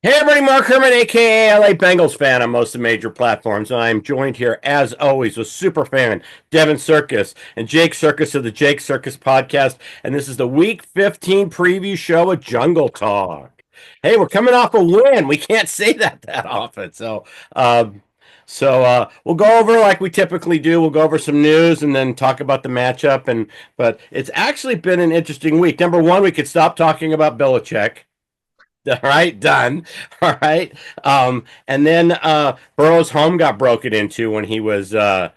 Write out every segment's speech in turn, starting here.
Hey everybody, Mark Herman, aka LA Bengals fan on most of the major platforms. And I'm joined here, as always, with super fan Devin Circus and Jake Circus of the Jake Circus podcast. And this is the Week 15 preview show of Jungle Talk. Hey, we're coming off a win. We can't say that often. We'll go over like we typically do. We'll go over some news and then talk about the matchup. But it's actually been an interesting week. Number one, we could stop talking about Belichick. All right, done. All right. And then Burrow's home got broken into when he was at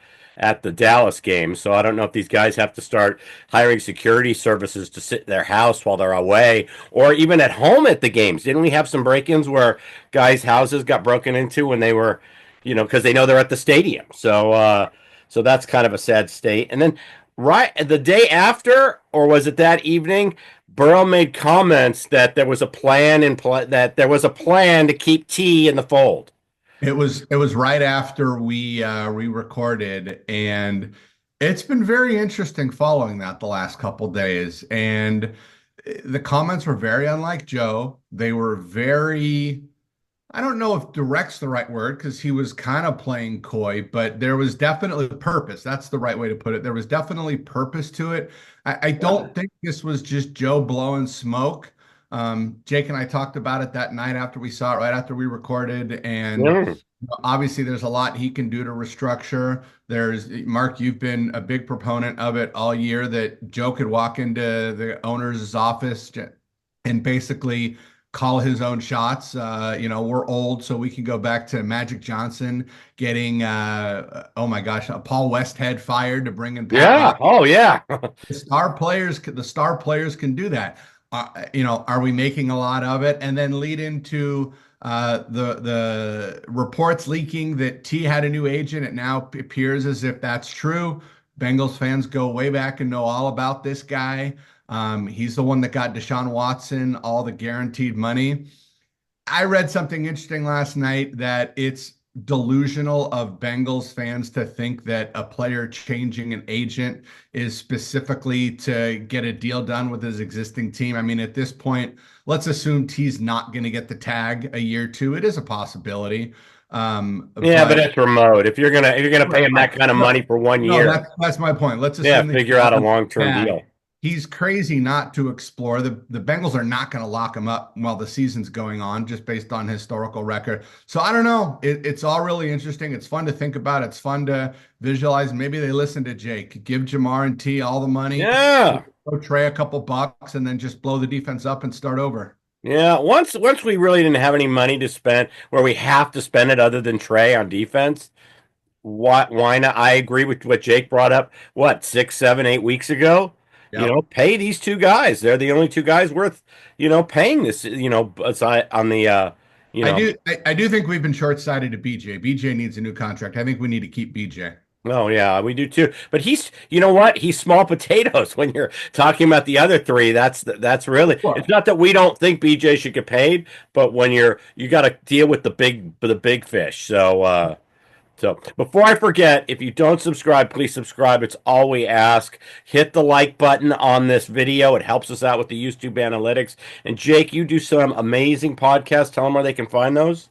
the Dallas game. So I don't know if these guys have to start hiring security services to sit in their house while they're away or even at home at the games. Didn't we have some break-ins where guys' houses got broken into when they were, because they know they're at the stadium. So that's kind of a sad state. And then right the day after, or was it that evening? Burrow made comments that there was a plan that there was a plan to keep T in the fold. It was right after we recorded, and it's been very interesting following that the last couple days. And the comments were very unlike Joe. They were very, I don't know if direct's the right word because he was kind of playing coy, but there was definitely purpose. That's the right way to put it. There was definitely purpose to it. I don't think this was just Joe blowing smoke. Jake and I talked about it that night after we saw it, right after we recorded, and Yeah. obviously there's a lot he can do to restructure. There's Mark, you've been a big proponent of it all year that Joe could walk into the owner's office and basically call his own shots. We're old, so we can go back to Magic Johnson getting, oh my gosh, Paul Westhead fired to bring in Pat Yeah. Riley. Oh, yeah. The star players can do that. Are we making a lot of it? And then lead into the reports leaking that T had a new agent. It now appears as if that's true. Bengals fans go way back and know all about this guy. He's the one that got Deshaun Watson all the guaranteed money. I read something interesting last night that it's delusional of Bengals fans to think that a player changing an agent is specifically to get a deal done with his existing team. I mean, at this point, let's assume T's not going to get the tag a year or two. It is a possibility. Yeah, but But it's remote. If you're gonna pay right, him right. that kind of money No, for one no, year, that's my point. Let's yeah, assume that he figure out a doesn't long-term tag. deal. He's crazy not to explore. The Bengals are not going to lock him up while the season's going on, just based on historical record. So I don't know. It's all really interesting. It's fun to think about. It's fun to visualize. Maybe they listen to Jake. Give Jamar and T all the money. Yeah. Go Trey a couple bucks, and then just blow the defense up and start over. Yeah, once we really didn't have any money to spend, where we have to spend it other than Trey on defense. Why not? I agree with what Jake brought up. What, 6, 7, 8 weeks ago? Yep. Pay these two guys. They're the only two guys worth paying this. Aside on the you I know. do. I do think we've been short-sighted to BJ. BJ needs a new contract. I think we need to keep BJ. Oh yeah, we do too. But you know what? He's small potatoes when you're talking about the other three. That's really. It's Well, not that we don't think BJ should get paid, but when you got to deal with the big fish. So before I forget, if you don't subscribe, please subscribe. It's all we ask. Hit the like button on this video. It helps us out with the YouTube analytics. And Jake, you do some amazing podcasts. Tell them where they can find those.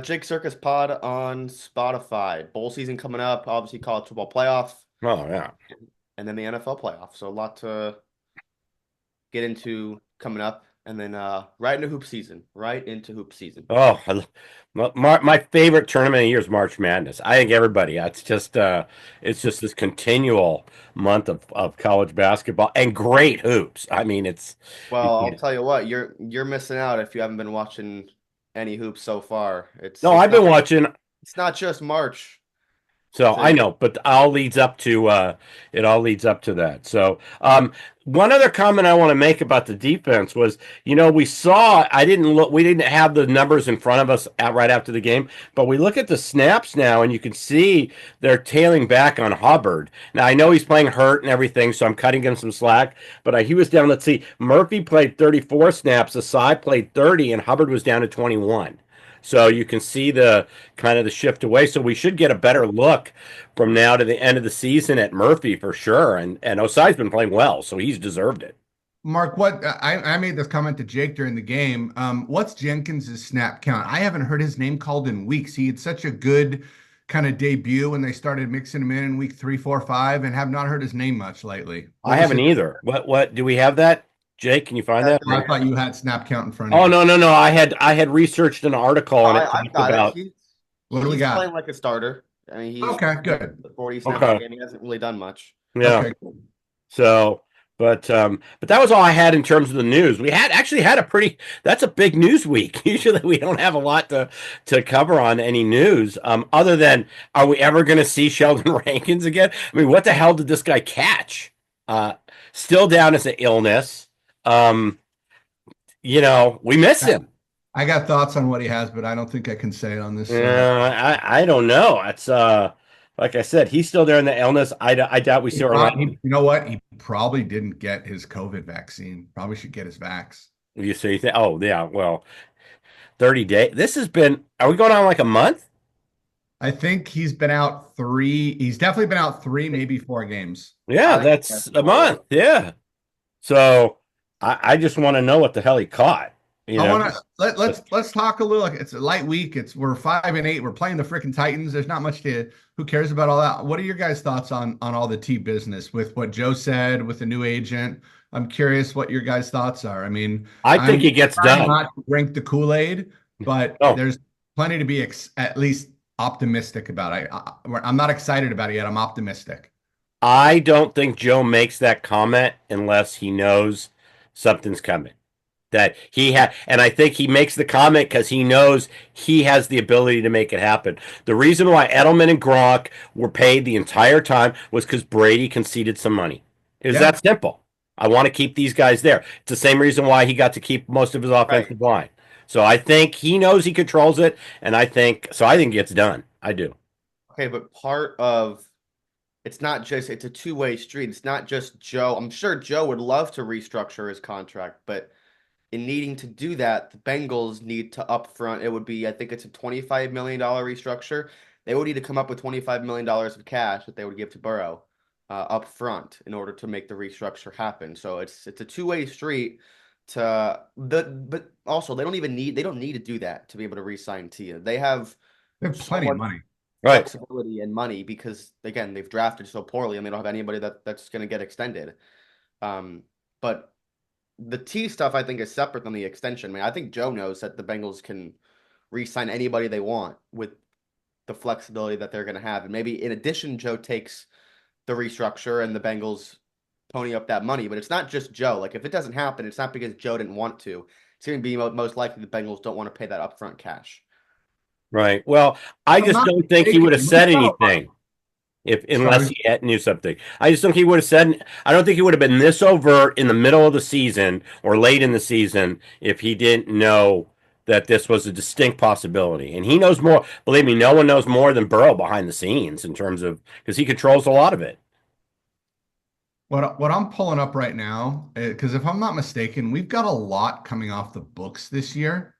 Jake Circus Pod on Spotify. Bowl season coming up. Obviously, college football playoff, Oh yeah. and then the NFL playoff. So a lot to get into coming up, and then right into hoop season. Right into hoop season. Oh, my favorite tournament of the year is March Madness. I think everybody. It's just this continual month of college basketball and great hoops. I mean, you Well, I'll can't. tell you what, you're missing out if you haven't been watching any hoops so far. It's No, it's I've been not watching. it's not just March. So I To know, but it all leads up to that. One other comment I want to make about the defense was, we didn't have the numbers in front of us right after the game, but we look at the snaps now and you can see they're tailing back on Hubbard. Now I know he's playing hurt and everything, so I'm cutting him some slack, but he was down, let's see, Murphy played 34 snaps, Asai played 30, and Hubbard was down to 21. So you can see the kind of the shift away. So we should get a better look from now to the end of the season at Murphy for sure. And Osai's been playing well, so he's deserved it. Mark, what I made this comment to Jake during the game. What's Jenkins's snap count? I haven't heard his name called in weeks. He had such a good kind of debut when they started mixing him in week 3, 4, 5, and have not heard his name much lately. I What was haven't his? either. What do we have that? Jake, can you find that? I thought you had snap count in front of Oh you. no. I had researched an article and it I've talked got it. about What do we He's got? playing like a starter. I mean, he's Okay, good. the 40 snaps a okay. game. He hasn't really done much. Yeah. Okay. So but that was all I had in terms of the news. We actually had a pretty that's a big news week. Usually we don't have a lot to cover on any news. Other than are we ever gonna see Sheldon Rankins again? I mean, what the hell did this guy catch? Uh Still down as an illness. Um, we miss him. I got thoughts on what he has, but I don't think I can say it on this. I don't know. It's like I said, he's still there in the illness. I doubt we see Orlando. You know what? He probably didn't get his COVID vaccine. Probably should get his vax. You see, oh yeah, well, 30 days. This has been. Are we going on like a month? I think he's been out 3. He's definitely been out 3, maybe 4 games. Yeah, that's a month. Yeah. So I just want to know what the hell he caught. I want to let's talk a little. It's a light week. We're 5-8. We're playing the freaking Titans. There's not much to. Who cares about all that? What are your guys' thoughts on all the T business with what Joe said with the new agent? I'm curious what your guys' thoughts are. I mean, I think he gets done. Not to drink the Kool-Aid, but there's plenty to be at least optimistic about. I'm not excited about it yet. I'm optimistic. I don't think Joe makes that comment unless he knows something's coming. That he had, and I think he makes the comment because he knows he has the ability to make it happen. The reason why Edelman and Gronk were paid the entire time was because Brady conceded some money. It was that simple. I want to keep these guys there. It's the same reason why he got to keep most of his offensive line. So I think he knows he controls it, and I think it gets done. I do. Okay, but part of it's a two-way street. It's not just Joe. I'm sure Joe would love to restructure his contract, but in needing to do that, the Bengals need to upfront. It would be, I think it's a $25 million restructure. They would need to come up with $25 million of cash that they would give to Burrow up front in order to make the restructure happen. So it's a two-way street but also they don't need to do that to be able to re-sign Tia. They have plenty of money. Flexibility and money because again, they've drafted so poorly and they don't have anybody that's going to get extended. But the T stuff, I think, is separate than the extension. I mean, I think Joe knows that the Bengals can re-sign anybody they want with the flexibility that they're going to have. And maybe in addition, Joe takes the restructure and the Bengals pony up that money. But it's not just Joe. Like, if it doesn't happen, it's not because Joe didn't want to. It's going to be most likely the Bengals don't want to pay that upfront cash. Right. Well, I just don't think he would have said anything. Unless he knew something. I just think he would have said, I don't think he would have been this overt in the middle of the season or late in the season if he didn't know that this was a distinct possibility. And he knows more. Believe me, no one knows more than Burrow behind the scenes in terms of, because he controls a lot of it. What I'm pulling up right now, because if I'm not mistaken, we've got a lot coming off the books this year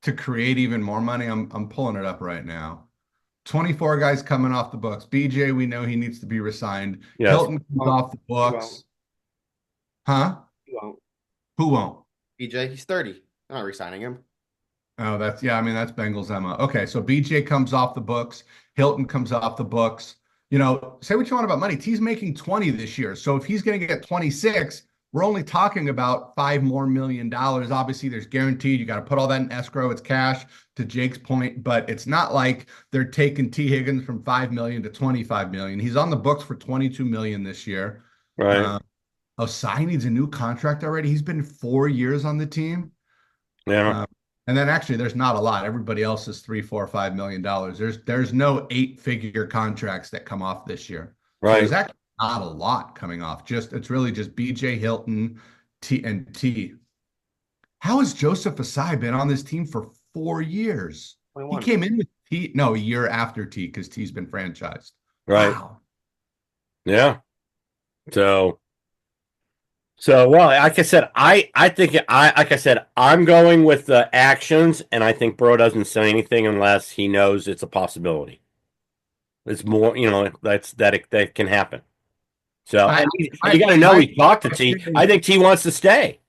to create even more money. I'm pulling it up right now. 24 guys coming off the books. BJ, we know he needs to be resigned. Yes. Hilton comes off the books. Huh? Who won't? BJ, he's 30. I'm not resigning him. Oh, that's Bengals Emma. Okay, so BJ comes off the books. Hilton comes off the books. Say what you want about money. T's making 20 this year. So if he's going to get 26, we're only talking about $5 more million. Obviously, there's guaranteed. You got to put all that in escrow. It's cash, to Jake's point, but it's not like they're taking Tee Higgins from $5 million to $25 million. He's on the books for $22 million this year. Right. Osai needs a new contract already. He's been 4 years on the team. Yeah. And then actually, there's not a lot. Everybody else is $3, $4, $5 million. There's no 8-figure contracts that come off this year. Right. So there's actually not a lot coming off. It's really just BJ, Hilton, T. How has Joseph Asai been on this team for 4 years? 21. He came in with T. No, a year after T, because T's been franchised. Right. Wow. Yeah. So well, like I said, I'm going with the actions, and I think Burrow doesn't say anything unless he knows it's a possibility. It's more, that can happen. So, I, and I, you got to know my he talked to T. I think T wants to stay.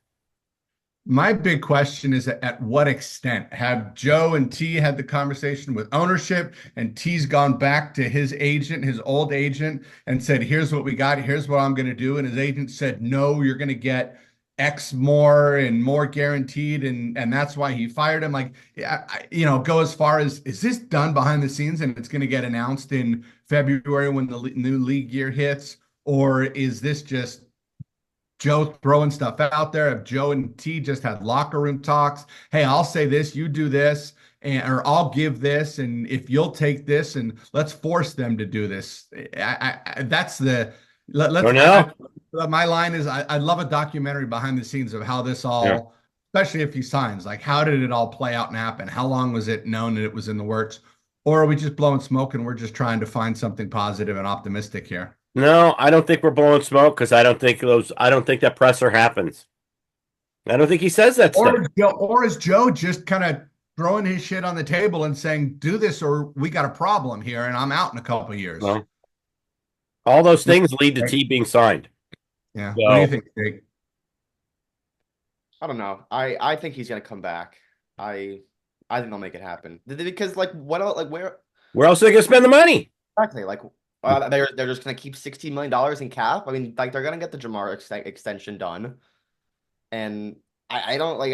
My big question is at what extent have Joe and T had the conversation with ownership and T's gone back to his agent, his old agent, and said, here's what we got, here's what I'm going to do. And his agent said, no, you're going to get X more and more guaranteed. And that's why he fired him. Like, go as far as, is this done behind the scenes and it's going to get announced in February when the new league year hits? Or is this just Joe throwing stuff out there? If Joe and T just had locker room talks, hey, I'll say this, you do this, or I'll give this, and if you'll take this, and let's force them to do this. That's the let's. Don't know. My line is, I'd love a documentary behind the scenes of how this all, Yeah. especially if he signs, like how did it all play out and happen? How long was it known that it was in the works, or are we just blowing smoke and we're just trying to find something positive and optimistic here? No, I don't think we're blowing smoke because I don't think that presser happens. I don't think he says that stuff. Or is Joe just kind of throwing his shit on the table and saying, do this or we got a problem here and I'm out in a couple of years? Well, all those things lead to T being signed. Yeah. So, what do you think, Jake? I don't know. I think he's gonna come back. I think they'll make it happen because like what else? Like where else are they going to spend the money? exactly? Like they're just gonna keep $60 million in cap. I mean, like they're gonna get the Jamar extension done, and I don't like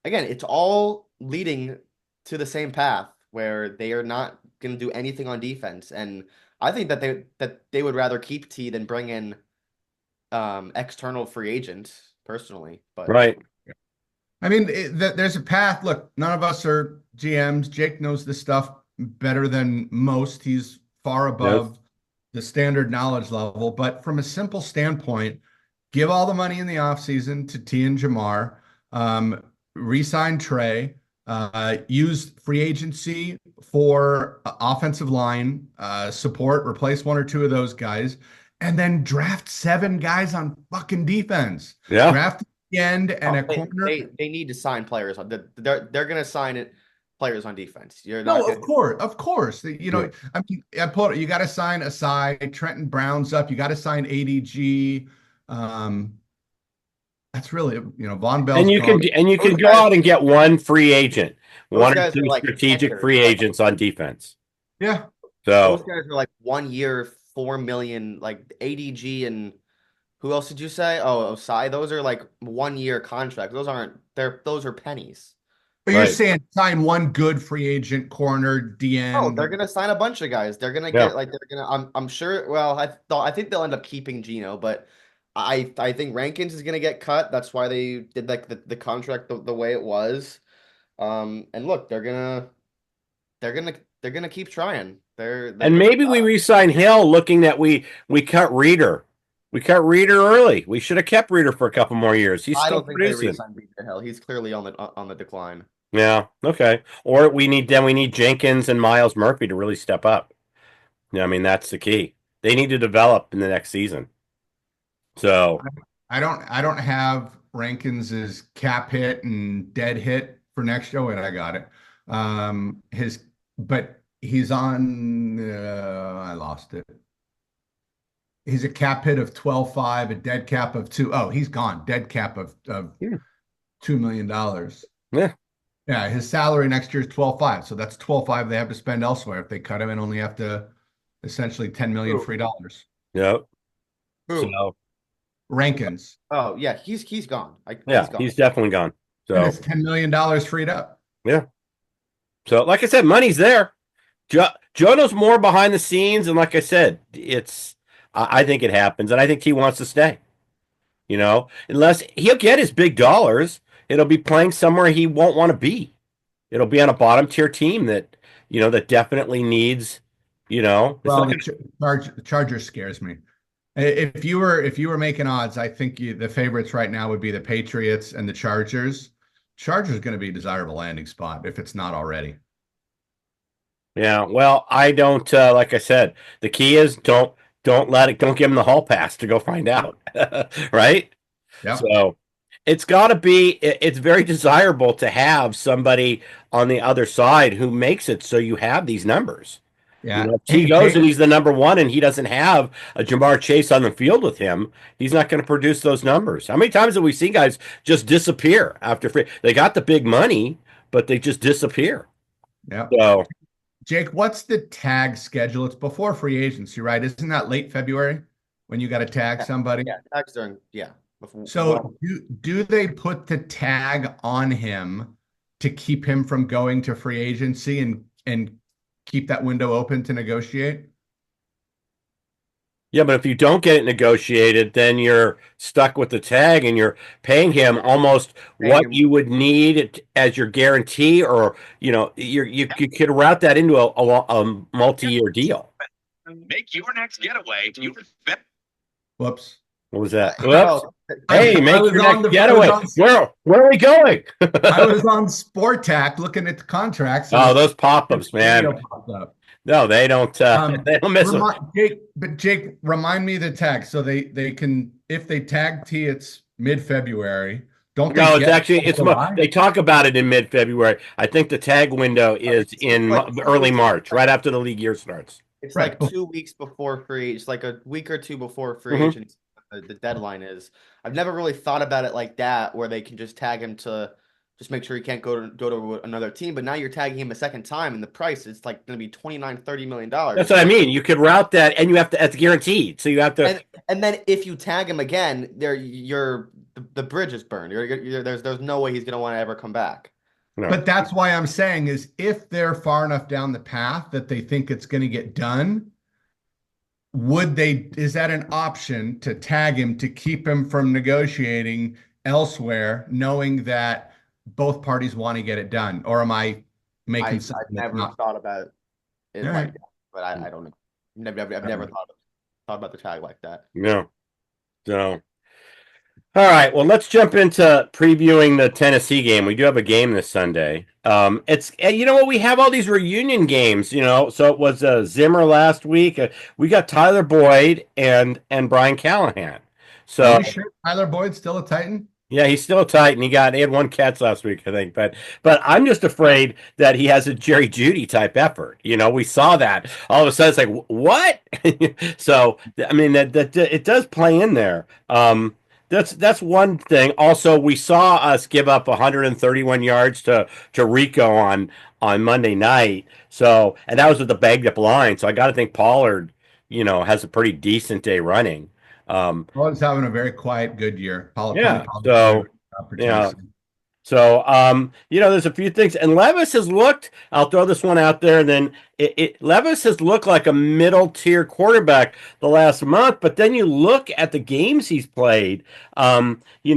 again. It's all leading to the same path where they are not gonna do anything on defense, and I think that they would rather keep T than bring in external free agents personally. But Right. I mean, there's a path. Look, none of us are GMs. Jake knows this stuff better than most. He's far above the standard knowledge level. But from a simple standpoint, give all the money in the offseason to T and Jamar, re-sign Trey, use free agency for offensive line support, replace one or two of those guys, and then draft 7 guys on fucking defense. Yeah. Draft end and a corner. They need to sign players. They're going to sign it players on defense. You're No, not of course. You know, I mean, you got to sign Asai. Trenton Brown's up. You got to sign ADG. That's really, Von Bell's And you gone. can go out and get one free agent, one or guys two are like strategic tenders. free agents on defense. Yeah. Those So guys are like 1 year, 4 million, like ADG and who else did you say? Oh, Osai. Those are like 1 year contracts. Those are pennies. But you're Right. saying sign one good free agent corner DN. Oh, they're gonna sign a bunch of guys. They're gonna Yeah. get like they're gonna. I'm sure. Well, I think they'll end up keeping Gino, but I think Rankins is gonna get cut. That's why they did like the contract the way it was. And look, they're gonna keep trying. and maybe we re-sign Hill, looking that we cut Reader. We cut Reader early. We should have kept Reader for a couple more years. He's I still don't think they producing. re-sign Reader Hill. He's clearly on the decline. Yeah. Okay. Or we need Jenkins and Miles Murphy to really step up. Yeah, I mean that's the key. They need to develop in the next season. So I don't have Rankins's cap hit and dead hit for next year. Wait, I got it. But he's on. I lost it. He's a cap hit of 12.5, a dead cap of 2. Oh, he's gone. Dead cap of $2 million. yeah. Yeah, his salary next year is 12.5. So that's 12.5 they have to spend elsewhere if they cut him and only have to essentially 10 million free dollars. Yep. Who? So Rankins. Oh yeah, he's gone. he's definitely gone. So and it's $10 million freed up. Yeah. So like I said, money's there. Joe knows more behind the scenes, and like I said, I think it happens, and I think he wants to stay. Unless he'll get his big dollars, it'll be playing somewhere he won't want to be. It'll be on a bottom tier team that that definitely needs. Well, the Chargers scares me. If you were making odds, I think the favorites right now would be the Patriots and the Chargers. Chargers is going to be a desirable landing spot if it's not already. Yeah, well, I don't. Like I said, the key is don't give him the hall pass to go find out, right? Yeah. So it's got to be. It's very desirable to have somebody on the other side who makes it so you have these numbers. Yeah. If Hey, T goes Jake, and he's the number one and he doesn't have a Jamar Chase on the field with him, he's not going to produce those numbers. How many times have we seen guys just disappear after free? They got the big money, but they just disappear. yeah. So Jake, what's the tag schedule? It's before free agency, right? Isn't that late February when you got to tag Yeah, somebody? yeah, tags during yeah. So do they put the tag on him to keep him from going to free agency and keep that window open to negotiate? yeah, but if you don't get it negotiated, then you're stuck with the tag and you're paying him almost paying what him. you would need as your guarantee, or you could route that into a multi-year deal. Make your next getaway. Whoops. What was that? Oh, Whoops. Hey, I make was your on next the- I was getaway. on- Where are we going? I was on Sportac looking at the contracts. Oh, those pop-ups, man. Video popped up. No, they don't they don't miss them. Jake, remind me of the tag. So they can, if they tag T, it's mid-February. Don't they No, it's get actually they talk about it in mid-February. I think the tag window is in like early March, right after the league year starts. It's Right. like 2 weeks before free. It's like a week or two before free Mhm. agency. The deadline is. I've never really thought about it like that, where they can just tag him to just make sure he can't go to another team. But now you're tagging him a second time, and the price is like going to be $29-30 million. That's what I mean. You could route that, and you have to. That's guaranteed. So you have to. And then if you tag him again, the bridge is burned. There's no way he's going to want to ever come back. No. But that's why I'm saying is if they're far enough down the path that they think it's going to get done, is that an option to tag him to keep him from negotiating elsewhere, knowing that both parties want to get it done? Or am I making I've something never thought about it All like right. that, but I don't know. I've never thought about the tag like that. No. So. All right. Well, let's jump into previewing the Tennessee game. We do have a game this Sunday. It's you know what, we have all these reunion games. So it was Zimmer last week. We got Tyler Boyd and Brian Callahan. So Are you sure Tyler Boyd's still a Titan? yeah, he's still a Titan. He had one catch last week, I think. But I'm just afraid that he has a Jerry Jeudy type effort. We saw that all of a sudden. It's like what? So I mean that it does play in there. That's one thing. Also, we saw us give up 131 yards to Rico on Monday night. So, and that was with the banged up line. So I got to think Pollard, has a pretty decent day running. Pollard's having a very quiet, good year. Yeah. So, yeah. So, there's a few things, and Levis has looked. I'll throw this one out there. And then Levis has looked like a middle tier quarterback the last month, but then you look at the games he's played. He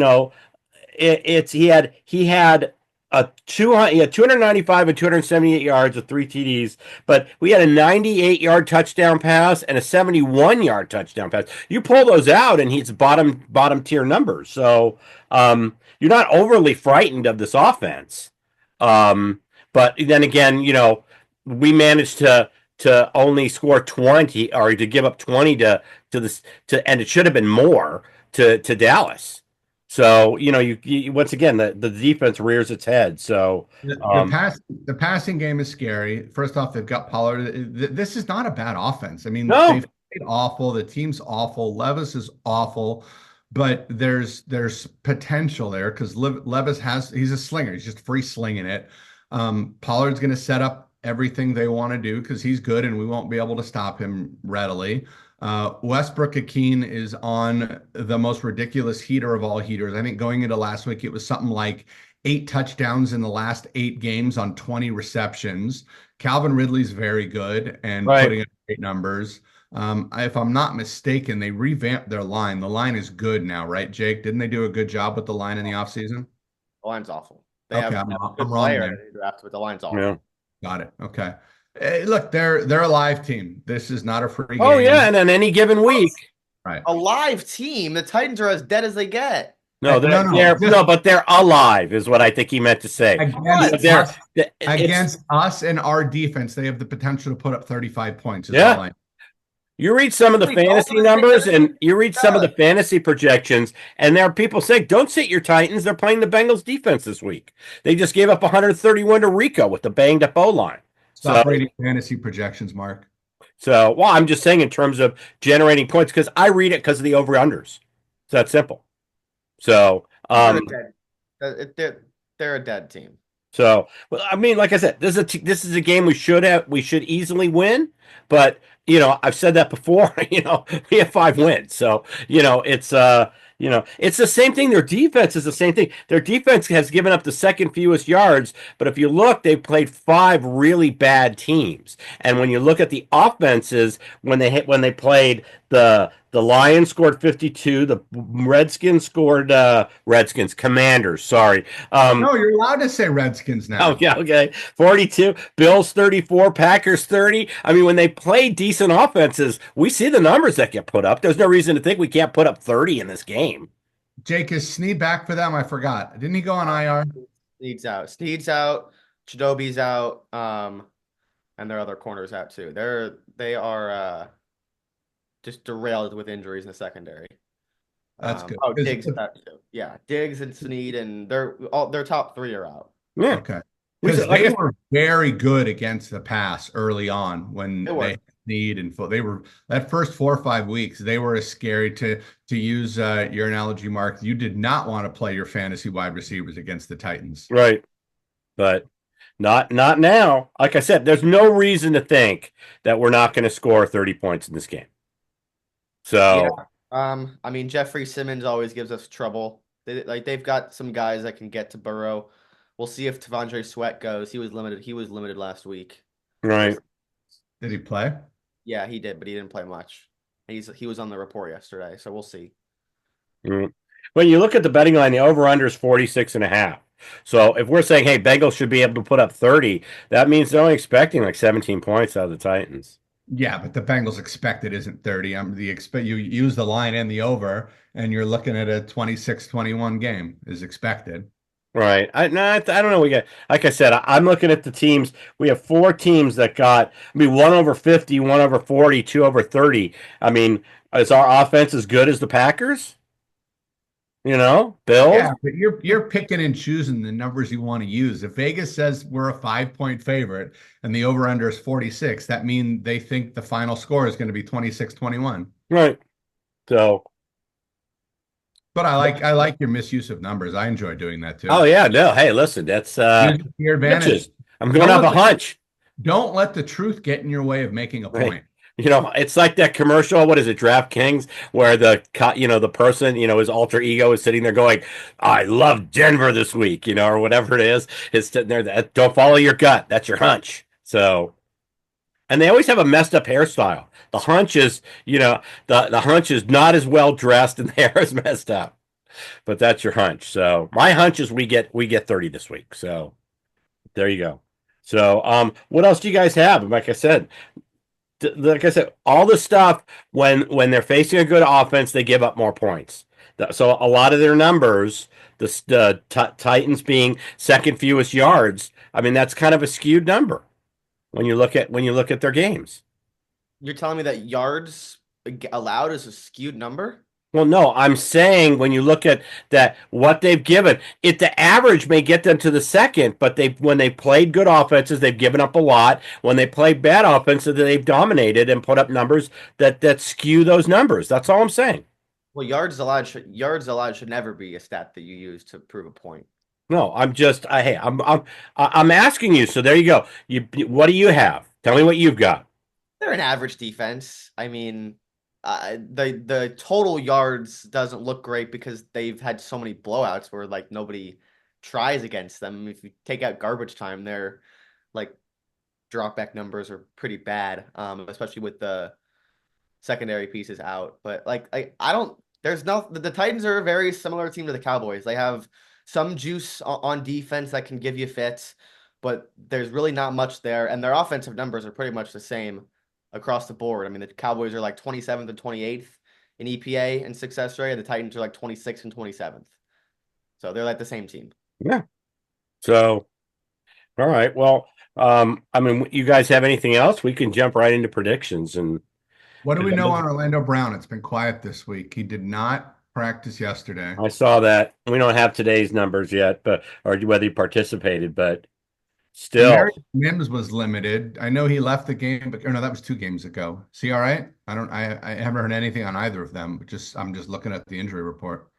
had a 295 and 278 yards with 3 TDs, but we had a 98-yard touchdown pass and a 71-yard touchdown pass. You pull those out, and he's bottom tier numbers. So, you're not overly frightened of this offense. But then again, we managed to only score 20, or to give up 20 to and it should have been more to Dallas. So, you once again, the defense rears its head. So the passing game is scary. First off, they've got Pollard. This is not a bad offense. I mean, No. they've played awful. The team's awful. Levis is awful. But there's potential there because Levis he's a slinger. He's just free slinging it. Pollard's going to set up everything they want to do because he's good and we won't be able to stop him readily. Westbrook-Ikhine is on the most ridiculous heater of all heaters. I think going into last week, it was something like 8 touchdowns in the last 8 games on 20 receptions. Calvin Ridley's very good and putting up great numbers. If I'm not mistaken, they revamped their line. The line is good now, right, Jake? Didn't they do a good job with the line in the offseason? The line's awful. I'm wrong there. But the line's awful. yeah. Got it. Okay. Hey, look, they're a live team. This is not a free game. Oh yeah, and on any given week, right? A live team. The Titans are as dead as they get. No, but they're alive, is what I think he meant to say. Against us and our defense, they have the potential to put up 35 points. Yeah. You read some of the fantasy numbers and you read some of the fantasy projections, and there are people saying, don't sit your Titans. They're playing the Bengals defense this week. They just gave up 131 to Rico with the banged up O-line. Stop reading fantasy projections, Mark. So, well, I'm just saying in terms of generating points because I read it because of the over-unders. It's that simple. So, They're a dead. They're a dead team. so, well, I mean, like I said, this is a game we should easily win. But I've said that before. We have 5 wins, so it's the same thing. Their defense is the same thing. Their defense has given up the second fewest yards, but if you look, they've played 5 really bad teams. And when you look at the offenses, when they played the Lions scored 52, the Commanders, sorry. No, you're allowed to say Redskins now. Oh, yeah, okay. 42, Bills 34, Packers 30. I mean, when they play decent offenses, we see the numbers that get put up. There's no reason to think we can't put up 30 in this game. Jake, is Snead back for them? I forgot. Didn't he go on IR? Snead's out. Snead's out. Chidobe's out. And their other corners out too. They are just derailed with injuries in the secondary. That's good. Oh, Diggs is out too. Yeah, Diggs and Snead, and their top 3 are out. Yeah. Okay. Because they were very good against the pass early on when they need and they were that first 4 or 5 weeks, they were as scary to use your analogy, Mark. You did not want to play your fantasy wide receivers against the Titans. Right. But not now. Like I said, there's no reason to think that we're not going to score 30 points in this game. So yeah. I mean, Jeffrey Simmons always gives us trouble. They've got some guys that can get to Burrow. We'll see if T'Vondre Sweat goes. He was limited last week. Right. Did he play? Yeah, he did, but he didn't play much. He was on the report yesterday, so we'll see. Mm. When you look at the betting line, the over-under is 46.5. So if we're saying, hey, Bengals should be able to put up 30, that means they're only expecting like 17 points out of the Titans. Yeah, but the Bengals expected isn't 30. You use the line and the over, and you're looking at a 26-21 game is expected. Right. I don't know. Like I said, I'm looking at the teams. We have 4 teams that got, one over 50, one over 40, 2 over 30. I mean, is our offense as good as the Packers? Bills? Yeah, but you're picking and choosing the numbers you want to use. If Vegas says we're a 5-point favorite and the over-under is 46, that means they think the final score is going to be 26-21. Right. So. But I like your misuse of numbers. I enjoy doing that too. Oh yeah, no. Hey, listen, that's your advantage. I'm going to have a hunch. Don't let the truth get in your way of making a point. It's like that commercial. What is it, DraftKings, where the person, his alter ego is sitting there going, "I love Denver this week," or whatever it is. It's sitting there. Don't follow your gut. That's your hunch. So, and they always have a messed up hairstyle. The hunch is, the hunch is not as well dressed and the hair is messed up. But that's your hunch. So my hunch is we get 30 this week. So there you go. So what else do you guys have? Like I said, all the stuff when they're facing a good offense, they give up more points. So a lot of their numbers, the Titans being second fewest yards, I mean that's kind of a skewed number when you look at their games. You're telling me that yards allowed is a skewed number? Well, no, I'm saying when you look at that, what they've given, the average may get them to the second, but when they played good offenses, they've given up a lot. When they played bad offenses, they've dominated and put up numbers that skew those numbers. That's all I'm saying. Well, yards allowed should never be a stat that you use to prove a point. No, I'm asking you. So there you go. What do you have? Tell me what you've got. They're an average defense. I mean, the total yards doesn't look great because they've had so many blowouts where like nobody tries against them. If you take out garbage time, their like drop back numbers are pretty bad, especially with the secondary pieces out. But the Titans are a very similar team to the Cowboys. They have some juice on defense that can give you fits, but there's really not much there, and their offensive numbers are pretty much the same across the board. I mean, the Cowboys are like 27th and 28th in EPA and success rate, and the Titans are like 26th and 27th. So they're like the same team. Yeah. So, all right. Well, I mean, you guys have anything else? We can jump right into predictions. And what do we know on Orlando Brown? It's been quiet this week. He did not practice yesterday. I saw that. We don't have today's numbers yet, or whether he participated, but Still. Mims was limited. I know he left the game, but or no, that was 2 games ago. Is he all right? I haven't heard anything on either of them. I'm just looking at the injury report.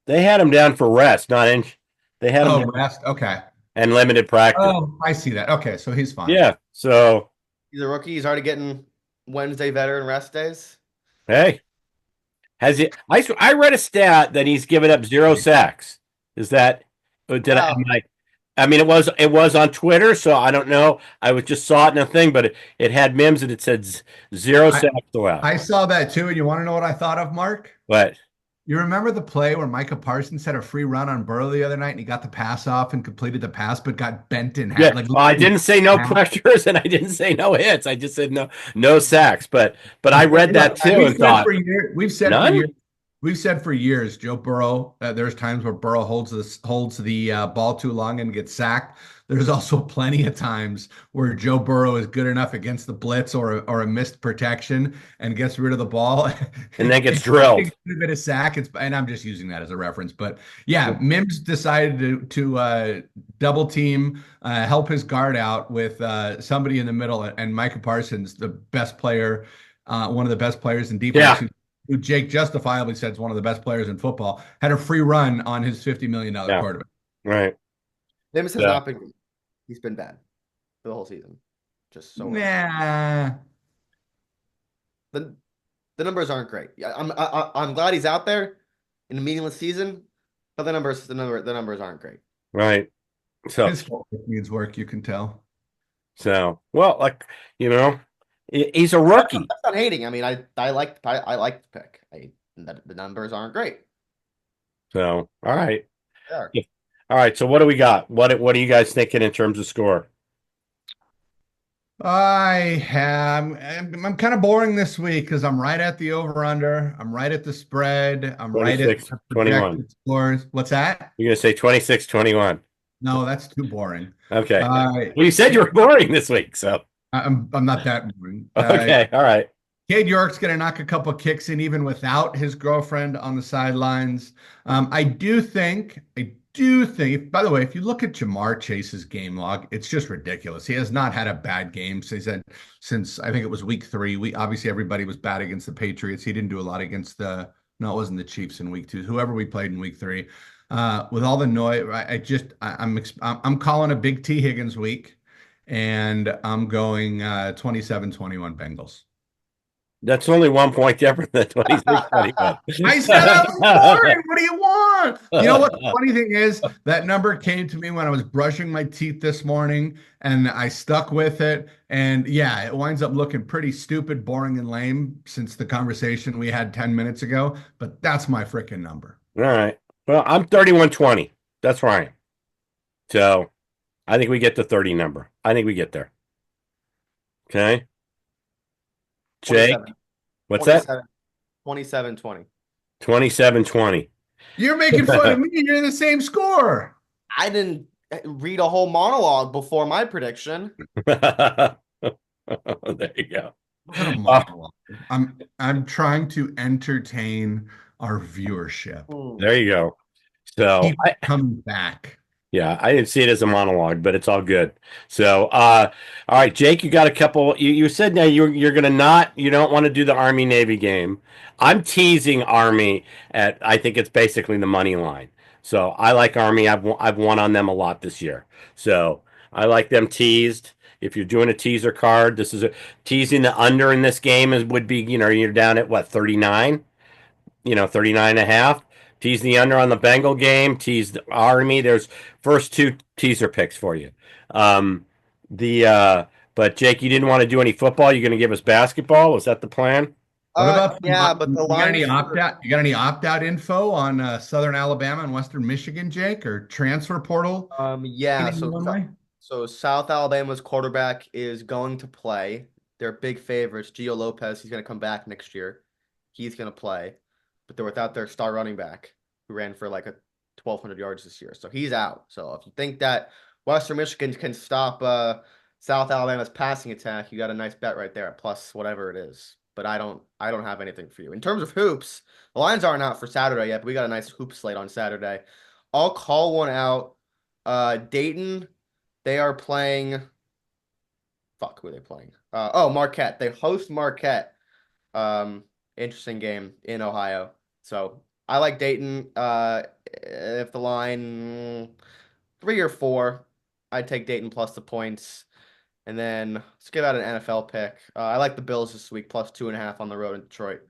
They had him down for rest, not inch. They had him Oh, down rest. Okay. and limited practice. Oh, I see that. Okay, so he's fine. Yeah. So He's a rookie. He's already getting Wednesday veteran rest days. hey, has he? I read a stat that he's given up 0 sacks. Is that? Did I? Wow. I mean, it was on Twitter, so I don't know. I was just saw it in a thing, but it had Mims and it said 0 sacks allowed. I saw that too, and you want to know what I thought of, Mark? But You remember the play where Micah Parsons had a free run on Burrow the other night, and he got the pass off and completed the pass, but got bent in half. yeah, Like, I didn't say no half. pressures and I didn't say no hits. I just said no sacks. But I read that too and thought none. We've said for years, Joe Burrow. There's times where Burrow holds the ball too long and gets sacked. There's also plenty of times where Joe Burrow is good enough against the blitz or a missed protection and gets rid of the ball and then gets drilled. A bit of sack. And I'm just using that as a reference, but yeah, Mims decided to double team, help his guard out with somebody in the middle, and Micah Parsons, the best player, one of the best players in defense. Yeah. Who Jake justifiably said is one of the best players in football, had a free run on his $50 million quarterback. Right. Mims has not been good. He's been bad for the whole season. Just so nah. The numbers aren't great. I'm glad he's out there in a meaningless season, but the numbers aren't great. Right. So his needs work, you can tell. So well, like he's a rookie. I'm not hating. I mean, I like the pick. The numbers aren't great. So all right. Yeah. All right. So what do we got? What are you guys thinking in terms of score? I'm kind of boring this week because I'm right at the over/under. I'm right at the spread. I'm right at the 21 scores. What's that? You're gonna say 26-21. No, that's too boring. Okay. Well, you said you were boring this week, so I'm not that boring. Okay. All right. Cade York's going to knock a couple kicks in even without his girlfriend on the sidelines. I do think, by the way, if you look at Jamar Chase's game log, it's just ridiculous. He has not had a bad game since I think it was week 3. Obviously everybody was bad against the Patriots. He didn't do a lot against it wasn't the Chiefs in week 2. Whoever we played in week 3. With all the noise, I'm calling a big Tee Higgins week, and I'm going 27-21 Bengals. That's only 1 point different than 26-21. I said I was boring. What do you want? You know what the funny thing is? That number came to me when I was brushing my teeth this morning, and I stuck with it. And yeah, it winds up looking pretty stupid, boring, and lame since the conversation we had 10 minutes ago. But that's my freaking number. All right. Well, I'm 31-20. That's where I am. So I think we get the 30 number. I think we get there. Okay. Jake, what's that? 27-20. 27-20. You're making fun of me. You're the same score. I didn't read a whole monologue before my prediction. There you go. I'm trying to entertain our viewership. There you go. So keep coming back. Yeah, I didn't see it as a monologue, but it's all good. So, all right, Jake, you got a couple. You said now you don't want to do the Army Navy game. I'm teasing Army at, I think it's basically the money line. So I like Army. I've won on them a lot this year. So I like them teased. If you're doing a teaser card, this is teasing the under in this game would be, you're down at what, 39, 39.5. Tease the under on the Bengal game. Tease the Army. There's first 2 teaser picks for you. But Jake, you didn't want to do any football. You're going to give us basketball. Was that the plan? What about but the line. You got any opt-out info on Southern Alabama and Western Michigan, Jake, or transfer portal? Yeah. So South Alabama's quarterback is going to play. They're big favorites. Gio Lopez. He's going to come back next year. He's going to play. But they're without their star running back who ran for like 1,200 yards this year. So he's out. So if you think that Western Michigan can stop South Alabama's passing attack, you got a nice bet right there at plus whatever it is. But I don't have anything for you. In terms of hoops, the lines aren't out for Saturday yet, but we got a nice hoop slate on Saturday. I'll call one out Dayton, they are playing. Fuck, who are they playing? Marquette. They host Marquette. Interesting game in Ohio. So I like Dayton. If the line 3 or 4, I'd take Dayton plus the points. And then let's give out an NFL pick. I like the Bills this week, plus 2.5 on the road in Detroit.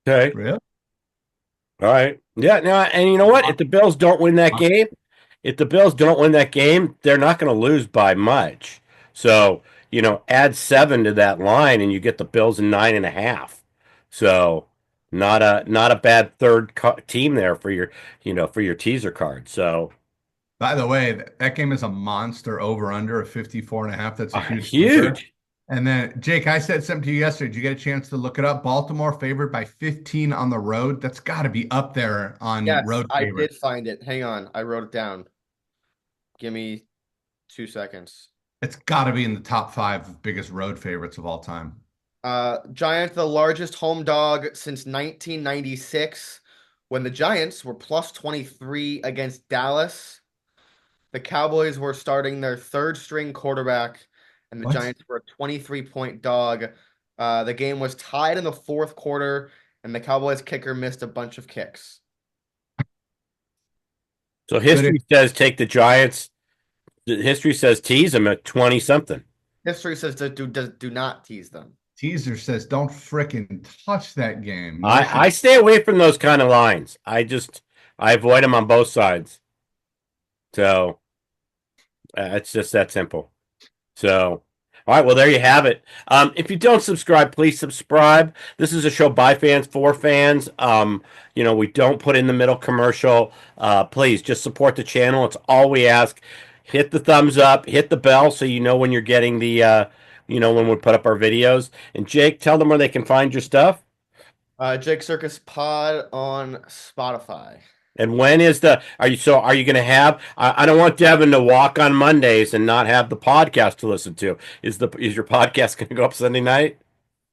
Okay. Really? All right. Yeah. Now, and you know what? If the Bills don't win that game, they're not going to lose by much. So, add 7 to that line, and you get the Bills in 9.5. So, not a bad third team there for your teaser card. So, By the way, that game is a monster over under of 54.5. That's a huge number. huge. And then, Jake, I said something to you yesterday. Did you get a chance to look it up? Baltimore favored by 15 on the road. That's got to be up there on Yes, road I favorites. did find it. Hang on, I wrote it down. Give me 2 seconds. It's got to be in the top 5 of biggest road favorites of all time. Giants, the largest home dog since 1996, when the Giants were plus 23 against Dallas. The Cowboys were starting their third string quarterback, and the What? Giants were a 23-point dog. The game was tied in the fourth quarter, and the Cowboys kicker missed a bunch of kicks. So history says take the Giants. History says tease them at 20 something. History says do not tease them. Teaser says don't frickin' touch that game. I stay away from those kind of lines. I avoid them on both sides. So it's just that simple. So, all right, well, there you have it. If you don't subscribe, please subscribe. This is a show by fans for fans. We don't put in the middle commercial. Please just support the channel. It's all we ask. Hit the thumbs up, hit the bell so you know when you're getting the when we put up our videos. And Jake, tell them where they can find your stuff. Jake Circus Pod on Spotify. And when is are you going to have, I don't want Devin to walk on Mondays and not have the podcast to listen to. Is your podcast going to go up Sunday night?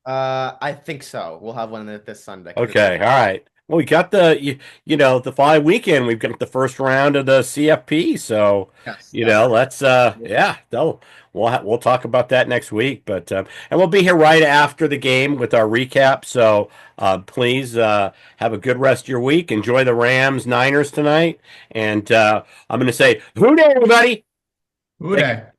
I think so. We'll have one this Sunday. Okay. All right. Well, we got the following weekend, we've got the first round of the CFP. So, Yes, let's, we'll talk about that next week, but, and we'll be here right after the game with our recap. So, please, have a good rest of your week. Enjoy the Rams Niners tonight. And, I'm going to say, hoo day, everybody. Who dat?